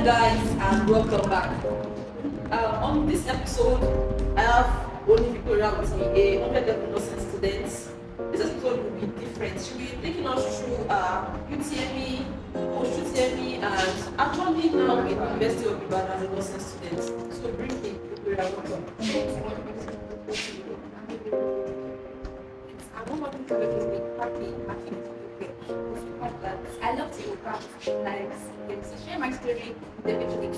guys, and welcome back. On this episode, I have only Victoria with me, a 100 level nursing student. This episode will be different. She'll be taking us through UTME, Postutme, and actually now in University of Ibadan as a nursing student. So briefly, Victoria, welcome. I'm not going to make me happy to be here. It's the fact that I love to impact lives and to share my story individually.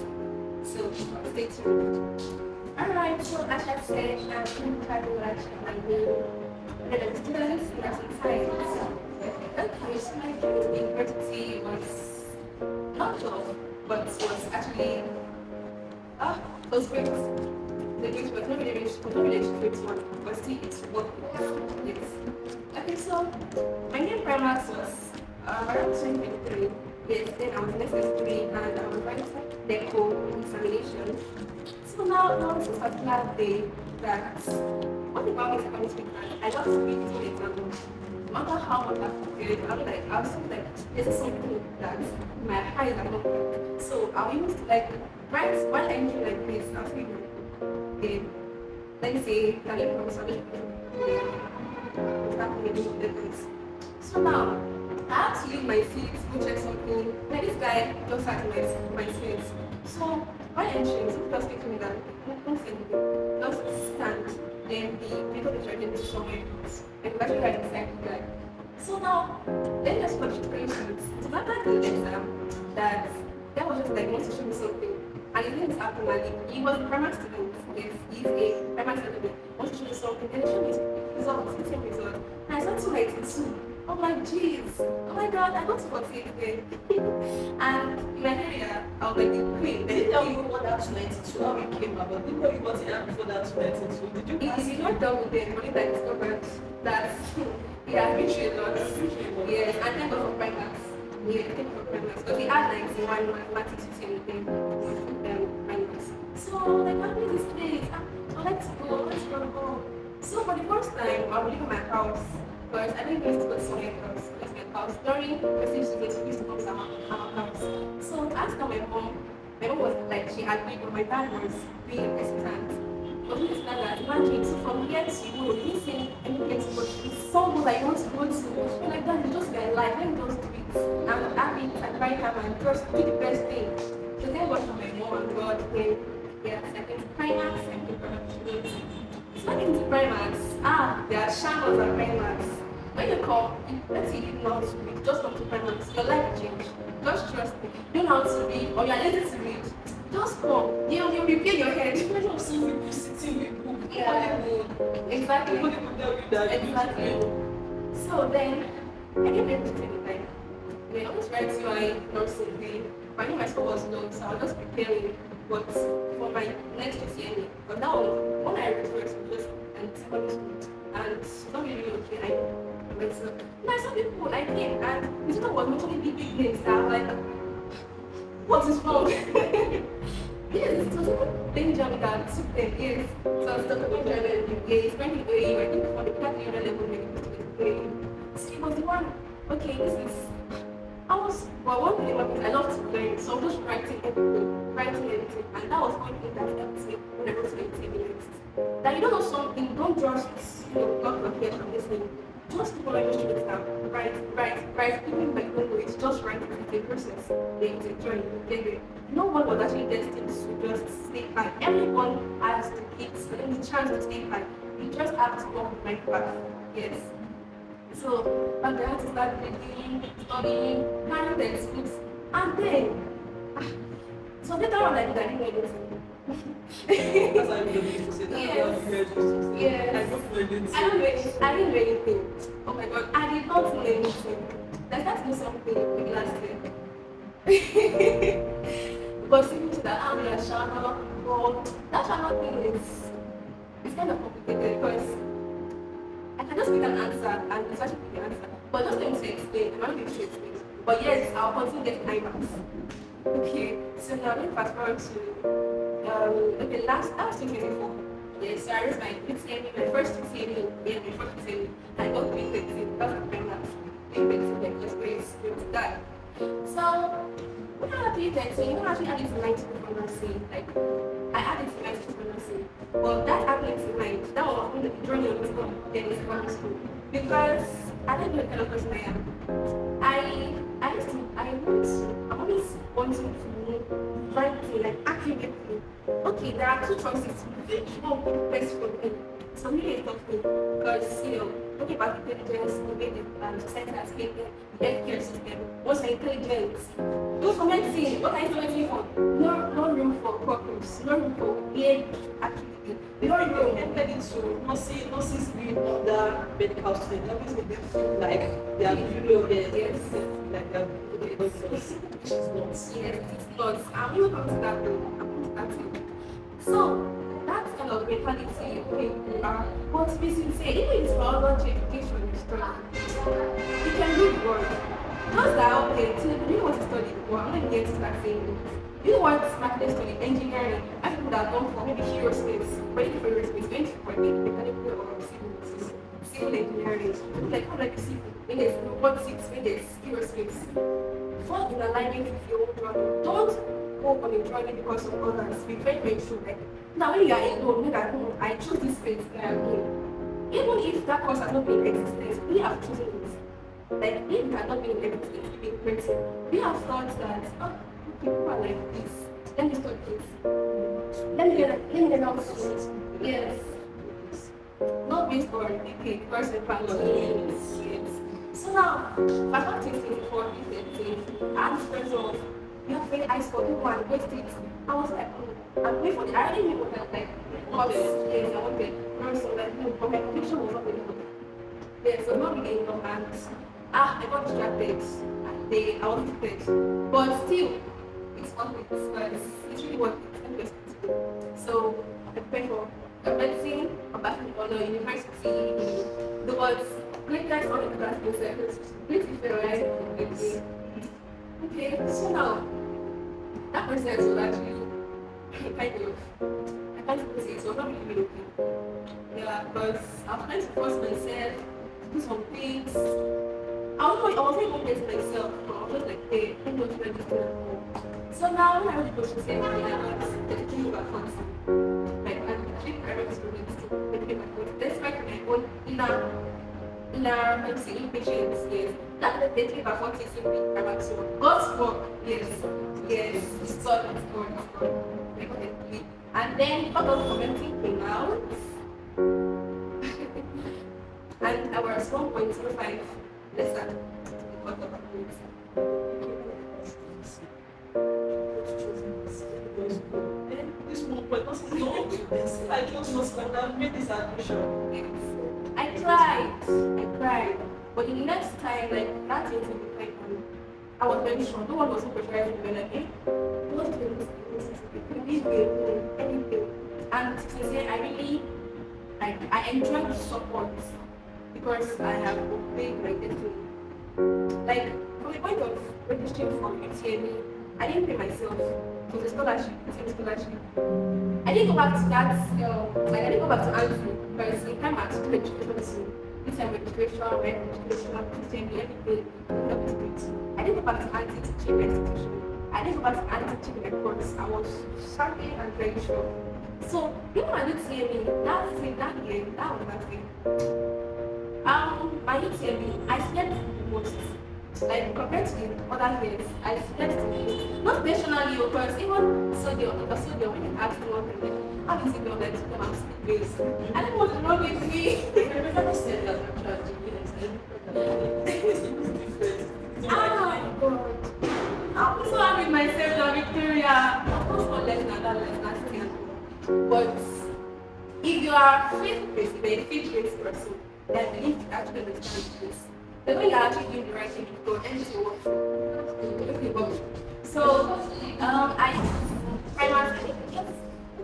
So stay tuned. Alright, so as I said, I'm in Cardiolog and the students in nursing science. Okay, so my journey to university was not tough, but was actually it was great. The great was not really a great one, but still it's worth it. Yes. Okay, so my name Primax was around 2023. Yes, then I was in SS3 and I was writing DECO examination. So now this particular day that one thing about me is coming to me, I love to read into the exam. No matter how much I've prepared, I was like, this is something that my eyes are not good. So I used to like write while I'm doing like this, I was thinking, okay, let me say, can you promise so now, I had to leave my seat, go check something. Like this guy just sat in my seat. So while entering, someone just speak to me that don't say anything. Just stand. Then the people is ready to somewhere else. And we actually right beside the guy. So now, let me just watch the questions. It's not that the exam that that was just like wants to show me something. And his name is Abdul Malik. He was a primary student. Yes, he's a primary student. Wants to show me something. And he showed me his results, his same result. And I saw 292. I'm like, jeez, oh my god, I got 48 there. And in Nigeria, I was like the queen. They didn't tell you what that 292 how it came about. They didn't tell you what it had before that 292. Did you pass If you not done with them, only that discovered that he has been through a lot. Yes, and then go for primates. Yeah, thank you for primates. Because he had 91 mathematics to anything primates. So like, how many this place? So let's go. So for the first time, I was leaving my house. Because I didn't used to go to my house. During the season, we used to come to our house. So I asked my mom was like, she agreed, but my dad was being hesitant. But he said that, imagine, so from here to you, he didn't say anything to go to. It's somewhere that you want to go to. So like that, you just get life, let me just do it. I'm happy at right time and just do the best thing. So then what for my mom and God, then, yes, I came to finance and production. So I came to Primax. There are channels at Primax. When you come, let's say you don't know how to read, just come to Primax. Your life will change. Just trust me. You don't know how to read or you're lazy to read. Just come. You repair your head. Imagine of seeing people sitting with book. Yeah. Exactly. Nobody would tell you that. Exactly. So then, I didn't make it anytime. I was writing my nursing thing. I knew my school was low, so I was just preparing. But for my next UTME, but now when I read first, just and secondary school, and it's not really okay. I myself. Now some people I came and this one was literally big names that I'm like, what is wrong? Yes, it was even Benjamin that took them, yes. So I was talking about Benjamin, yes, when he was, I think for the category level, when he was so he was the one, okay, this is, well, one thing about it, I love to learn, so I'm just writing everything, and that was one thing that helped me when I wrote my minutes. That you don't know something, don't just, not prepare from listening. Just keep on straight down. Right. Even by don't know it's just right. It's a process. It's a journey. No one was actually destined to just stay high. Everyone has to get the chance to stay high. You just have to walk the right path. Yes. So back then I had to start reading, studying, carrying the textbooks, and then so later on I didn't know anything. That's how you used to say that. Yes. I don't know anything. I didn't know anything. Oh my god, I did not know anything. Like that's not something maybe last year. But speaking to that, I'm a channel, but that channel thing is it's kind of complicated because I can just pick an answer and it's actually the answer. But just let me to explain, I'm not going to explain. But yes, I'll continue getting high marks. Okay, so now let me fast forward to that was 2024. Yes, so I raised my UTME, my first UTME, my first UTME. I got 330. That was my marks. 330, like, just grace, with that. So, when I actually 13, you know, actually added to 90 for nursing. Like, I added to 90 for nursing. But that happened to mind. That was when the journey of its own, then in secondary school. Because I don't know the kind of person I am. I'm always wanting to know writing, like accurately. Okay, there are two choices. Which one would be best for me? So really a tough thing. Because, you know, talking about intelligence, the way the society has created the healthcare system, once you're intelligent, do for medicine. What are you doing for? No room for purpose, no room for weird activity. Before you go entered into nurses being under medical students, that always make them feel like they are inferior, Yes. like they are which is not. Yes, it's not. I'm even coming to that though. I'm coming to that too. So that's kind of mentality, okay, but we should say, even if it's biology education you study, you can read the word. Those that are okay, so you know what to study, well, I'm not even going to start saying it. You know what they study? Engineering. I people that have gone for maybe aerospace, ready for aerospace, going for maybe mechanical or civil engineering. Like how like civil, when there's robotics, when there's aerospace. Fall in alignment with your own journey. Don't go on a journey because of others. Be very, very true. Like now when you are alone, when at home, I choose this place that I'm in. Even if that course has not been in existence, we have chosen it. Like if it had not been in existence, it's been printed. We have thought that people are like this. Let me start this. Let me learn how to do it. Yes. Not based on the person practicing. Yes. So now, my practice is for and this person of you have very high score, people and waste it. I was like, I'm waiting for the I already knew what like what yes, I wanted. So like but my conviction was not very enough. Yeah, so not really enough and I got distracted and I was distracted. But still it's worth it because it's really worth it. So I prepare for medicine, I'm back in honor university, the words great guys on the class themselves. Great if you're right. Okay, so now that process was actually kind of I can't even say it was not really looking. Yeah, because I was trying to force myself to do some things. I wasn't even getting myself, but I was just like, hey, I'm not doing this thing at home. So now when I was supposed to say I was dedicating over 40. Like I'm actually private students to dedicate my 40. Despite my own I'm seeing patients, yes. That's the thing about 40 is God's work, yes. Yes, it's God, it's God, it's God. Definitely. And then part of commenting came out. And I was 1.05 lesser to the cut of points. This 1 point was not this. I just was like I've made this admission. Yes. I cried. But the next time, like that thing to be like, I was very sure. No one was so pressurized me. Like, hey, don't do this. Leave me alone. Anything. And since I really, like, I enjoy the support because I have obeyed my destiny. Like, from the point of registering for UTME, I didn't pay myself. It was a scholarship. It's a scholarship. I didn't go back to that. I didn't go back to Auntie because in time I had to do education. This time registration, everything, I didn't go back to Auntie to change my institution. I didn't go back to Auntie to change my course. I was certain and very sure. So people are not seeing me. That year, that was that thing. My UTME, I slept the most. Like compared to the other years, I slept the most. Not personally, because even so when you ask me one thing, how is it going to come and sleep this? I don't want to know with me. I never said that actually. Oh God. I'm so happy with myself now, Victoria. Of course, not less than that, still. But if you are faith-based person, then I believe you actually understand this. The way you're actually doing the right thing is God, and to work. Okay, but so I primarily just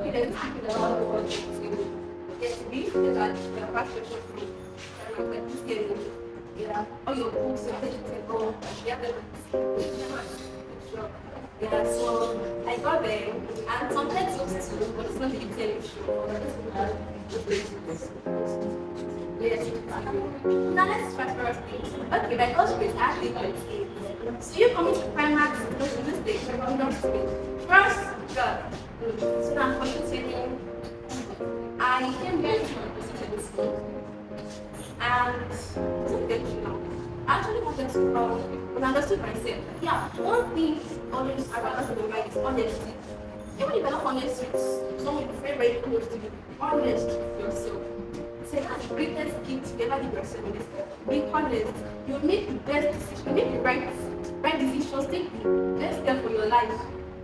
there's people around the world to get me that the pastor should be like this game. Yeah, all your books, your vegetable, yeah, yeah, so I got there and some textbooks too, but it's not the UTME show. Yes, now let's start first things. Okay, my course is actually 28. So you coming to climax in this day, industry. First, God. So now I'm continuing. I came here to visit the school. And wasn't intentional. I actually wanted to come, but I understood myself. Yeah, one thing always around in the mind is honesty. Even if you're not honest with someone very, very close to you, honest with yourself. Say that's the greatest gift you ever give yourself in this life. Being honest, you make the best decision, you make the right decisions, take the best step for your life.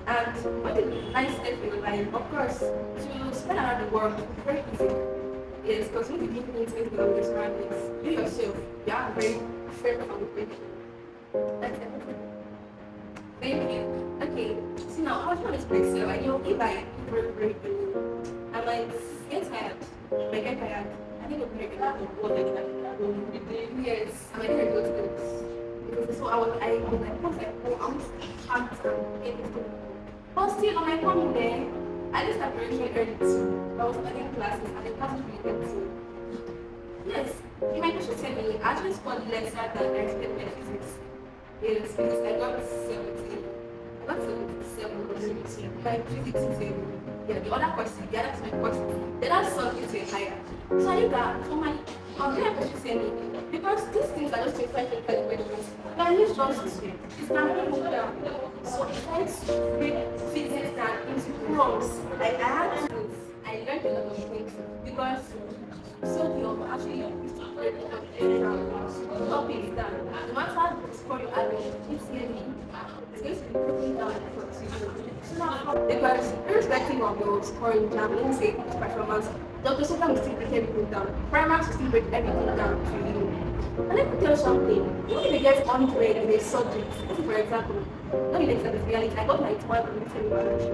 And what is the nice step for your life? Of course, to spread around the world, it's very easy. Yes, because when you give me things that understand this, you yourself, you have a very firm foundation. That's everything. Thank you. Okay, so now how should I explain myself? I know if I very, very good, I might get tired. I get tired. I think I'm very good at what I can. Yes, I might get those things. Because so I was like, what's like, oh, I'm hard to get this thing. But still, when I come there, I just start very early too. I was studying classes and the classes really good too. Yes, in my question tell me, I actually scored lesser than I expected my physics. Yes, because I got 17. I got 77 or 17. My physics is a, yeah, the other question, the other is my question. The other sub is a higher. So I knew that for my question tell me, because these things are just 25 questions. But I need just it's not moving down. So I tried to break physics down into prompts. Like I had to, I learned a lot of things because so the actually used to break topics down. No matter the score you add, it's going to be broken down for you. So now, because irrespective of your scoring jam, let me say performance, Dr. Soka will still break everything down. Primaries will still break everything down to you. And let me tell you something, even if you get 100 in a subject, for example, not in exam, it's reality, I got like 12 in listening biology.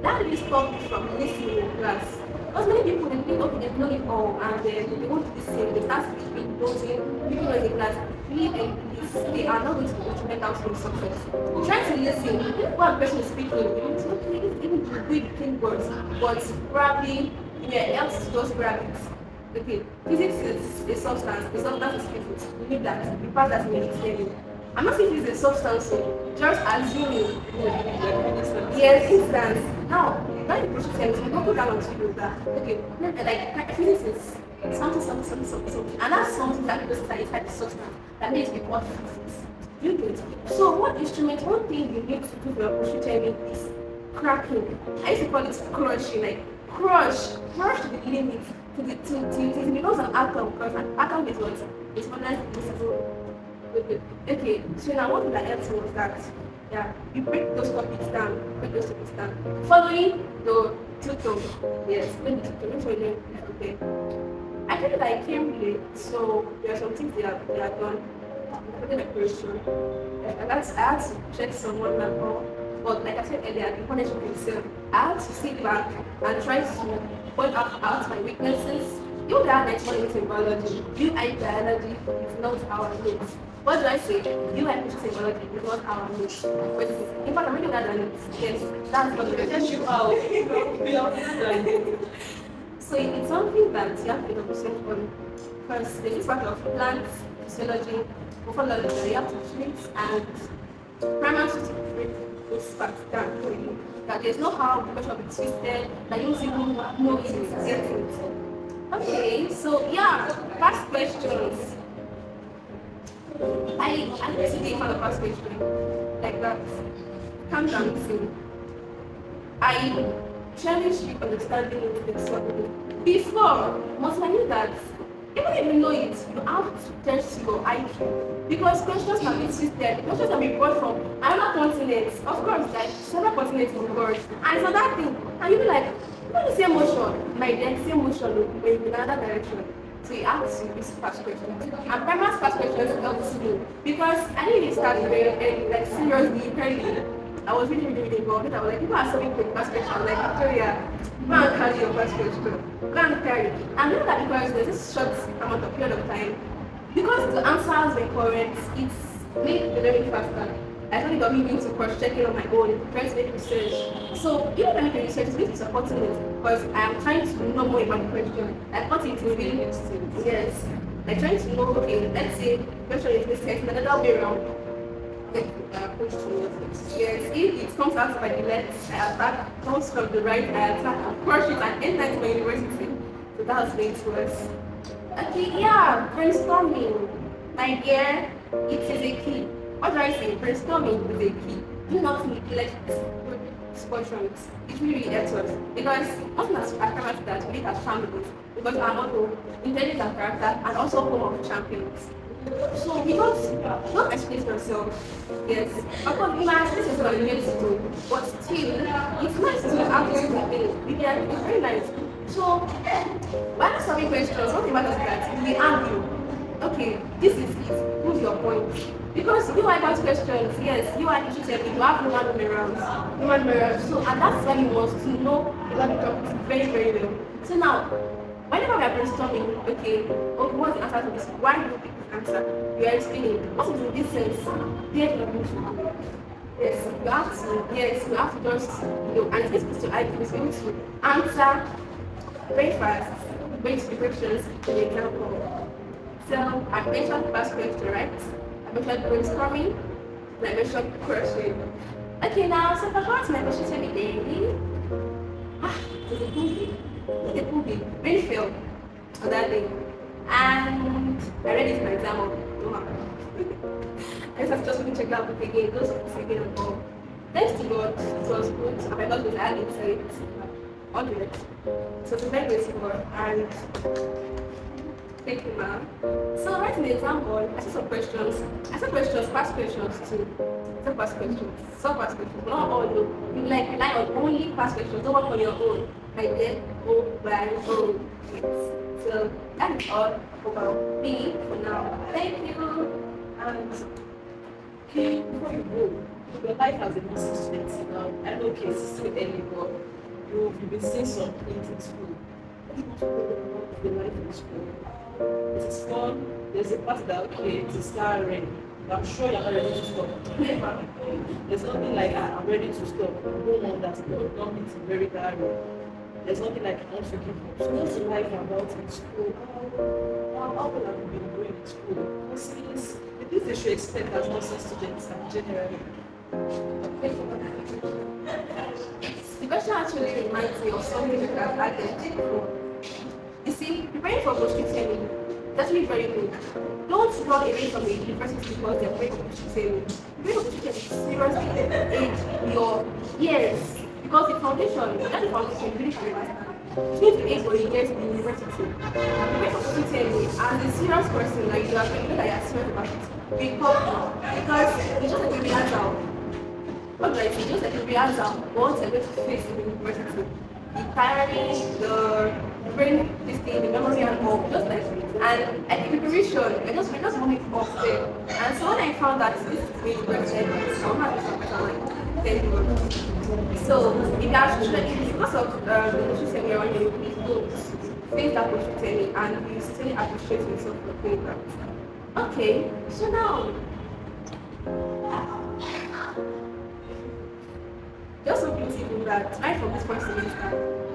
That really stopped me from listening in class. Because many people, they think, okay, they know it all, and they want to listen, they start speaking, dozing, people know in the class, really, they are not going to be instrumental to success. Try to listen, what person is speaking, it's okay, it's even to read clean words, but probably, it helps to just grab it. Okay, physics is a substance. The substance is physics. You need that. You pass that in your training. I'm not saying it's a substance, so just assuming. Yes, instance. Now, when the process ends, we don't go down onto you that. Okay, like physics is something. And that's something that people say is like a substance that makes people called physics. You get it? So, one thing you need to do for your Postutme is cracking. I used to call it crushing, like crush to the limit. It becomes an atom because an atom is what? It's more less invisible. Okay, so now what that else was that? Yeah, you break those topics down, Following the tutor, yes, when the tutor, make sure you know okay. I feel like I came late, so there are some things they are done. Putting a question. I had to check someone and all. But like I said earlier, the punish myself. I had to sit back and try to point out my weaknesses. You have next one in biology. You and biology is not our notes. What do I say? You and biology is not our notes. In fact, I'm really glad that yes, that's what it is. You out. So it's something that you have to be research on. Because there's this part of plant physiology, morphology that you have to treat and primaries to treat those facts down for you. That there's no how the question will be twisted, that you don't even know it is getting it. Okay, so yeah, past questions. I actually for the past question like that. Calm down, see. I cherish you understanding the something. Before, must I knew that even if you know it, you have to test your IQ. Because questions can be twisted, questions can be brought from another continent. Of course, like several continents in the world. And it's another thing. And you'll be like, you know the same motion, my the same motion, but in another direction. So you have to use past questions. And primary past questions helps me. Because I didn't even start very early, like seriously, early. I was really involved. I was like, people are solving the past questions. Like, Victoria, go and carry your past question. Go and carry it. And know that because there's this short amount of period of time, because the answers were correct, it's made the learning faster. I thought it got me into cross-checking on my own, trying to make research. So even if I make a research, it's going to be supporting it because I am trying to know more about the question. I thought it was really interesting. Yes. I'm trying to know, okay, let's say the question is this test, another way around. approach towards it. Yes, if it comes out by the left, I attack, comes from the right, I attack and crush it and enter into my university. So that's going to us. Okay, yeah, brainstorming. My dear, it is a key. What do I say? Brainstorming is a key. Do not neglect discussions. It really helps us. Because often as academics that we live as families, because our motto, intelligence and character, and also home of champions. So we don't explain yourself. Yes. Of course, you might explain yourself and you get to do, but still, it's nice to have this thing. It's very nice. So, when answering questions, what matters is that we argue. Okay, this is it. Prove your point. Because you are about questions, yes, you are interested, you have human mirrors. Human mirrors. So, and that's why you must to know about the topic very, very well. So now, whenever we are brainstorming, okay, what's the answer to this? Why do you pick this answer? You are explaining. What is in this sense? There's nothing to do. Yes, you have to just, and it's supposed to argue, it's going to answer very fast, based on questions, for example. So, I mentioned the first question, right? I mentioned brainstorming, and I mentioned question. Okay, now, so for what's my question today? It's a movie. It's a movie. Really failed on that day. And I read it for exam. I just want to check out the book again, those of the again and all. Thanks to God, it was good. And my God was adding to it. 100. So it's very grateful and thank you, ma'am. So writing the example, I see some questions. I said questions, past questions too. Some past questions, not all though. You like rely on only past questions, don't work on your own. Like then go by own. Yes. So that is all about me for now. Thank you. And okay, before you go, your life as a nursing student now, I know okay, it's still early, but you've been seeing some things in school. What do you want to know about the life in school? It is fun. There's a part that okay, it is tiring. I'm sure you're not ready to stop. Never. There's nothing like I'm ready to stop. You don't want that. You don't need to be very tiring. There's nothing like I want to give up. So what's the life about in school? How well have you been doing in school? Since the things they should expect as nursing students and generally. The question actually reminds me of something that I've added before. You see, preparing for Postutme is actually very good. Don't run away from the university because they're preparing for Postutme. Preparing for Postutme is seriously aid your years. Because the foundation, without the foundation, you really can master. It's going to aid your years in the university. Preparing for Postutme as a serious person, like you are feeling that you are serious about it, because it's just like a rehearsal. What do I say? Just like a rehearsal, once you're going to face in the university. The tiring, the brain, this thing, the memory and all, just like and the preparation, we're just moving off there. And so when I found that this is the university, I'm not just like, thank you. So if you are if because of the Postutme around you, please don't face that Postutme and you certainly appreciate yourself for doing that. Okay, so now just so beautiful that right from this first semester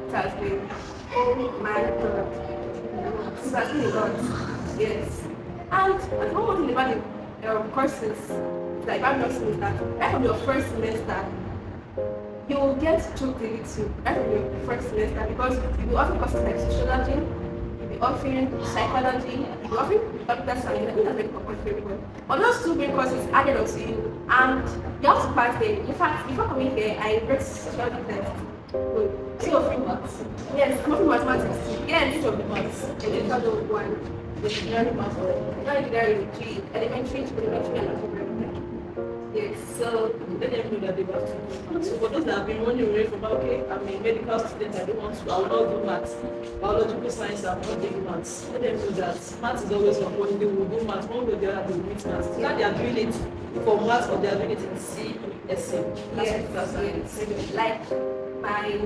it has been, oh my God, it has been a lot, yes. And one more thing about the courses, like I'm not saying that right from your first semester, you will get choked a little right from your first semester because you'll be offering courses like sociology, you'll be offering psychology, you'll be offering computer science. I think that's very important for everyone. But those two main courses added onto you, and you have to pass them. In fact, before coming here, I wrote sociology test. So offering maths? Yes, I'm offering mathematics too. Yes. Which of the maths? Elementary one. The engineering maths or Not engineering, three. Elementary, supplementary, and algebra. Yes, so let them know that they have to. So for those that have been running away from okay, I'm a medical student, I don't want to, I will not do maths. Biological science, I'm not doing maths. Let them know that maths is always one. When they will do maths, one way or the other they will meet maths. It's not they are doing it for maths or they are doing it in CSE. yes. Like my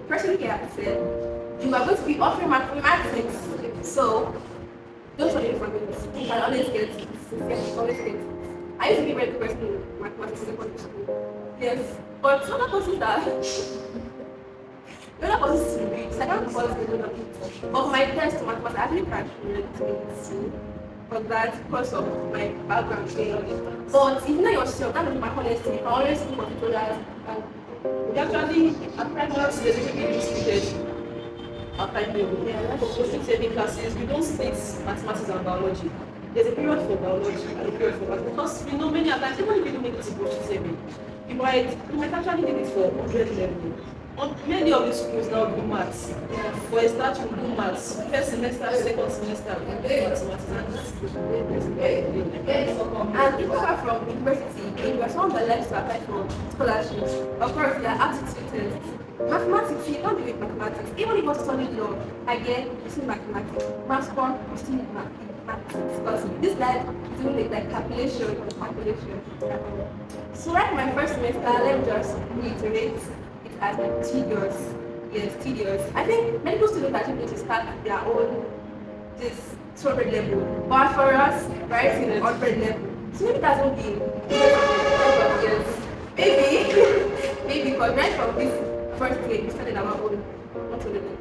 person here said, you are going to be offering mathematics. So don't run away from it. You can always get it. Always get it. I used to be a very good person in mathematics in secondary school. Yes. But some other courses that the other courses to read, so I can't call it the other. But my test to mathematics, I actually graduated to for that because of my background thing. But if you know yourself, that is my honesty. I always look for tutorials and We actually, at primary, there's a bit limited at primary level. yeah, For post-UTME classes, we don't split mathematics and biology. There's a period for biology and a period for math. Because we know many of times, even if you don't make it to post-UTME, you might actually need it for 100 level. Many of the schools now do maths. For a start, you do maths. First semester, second semester, mathematics. and people are from university, if you're someone that likes to apply for scholarships, of course there are aptitude tests. Mathematics, you don't do with mathematics. Even if you study law, again, you see mathematics. Maths one, you still need mathematics. Because this life is doing like calculation. So right my first semester, let me just reiterate, it has been tedious. Yes, tedious. I think medical students actually need to start their own this 200 level. But for us, right, in 100 level. So maybe that won't be yes. Maybe because right from this first grade we started our own 100 level.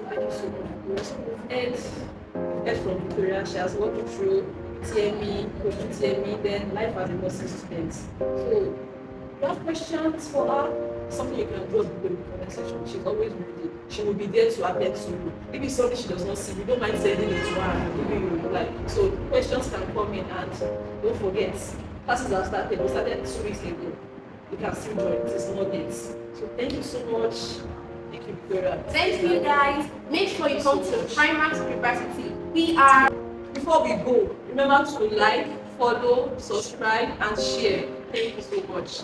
Thank you so much. And from Victoria, she has worked through TME, post-TME, then life as a nursing student. So, you have questions for her? Something you can drop below in the comment section. She's always ready. She will be there to attend to you. Maybe something she does not see, we don't mind sending it to her and giving you like. So questions can come in, and don't forget, classes have started. We started 2 weeks ago. You can still join. It is not yet. So thank you so much. Thank you, Victoria. Thank you guys. Make sure you come to Primax University. We are. Before we go, remember to like, follow, subscribe, and share. Thank you so much.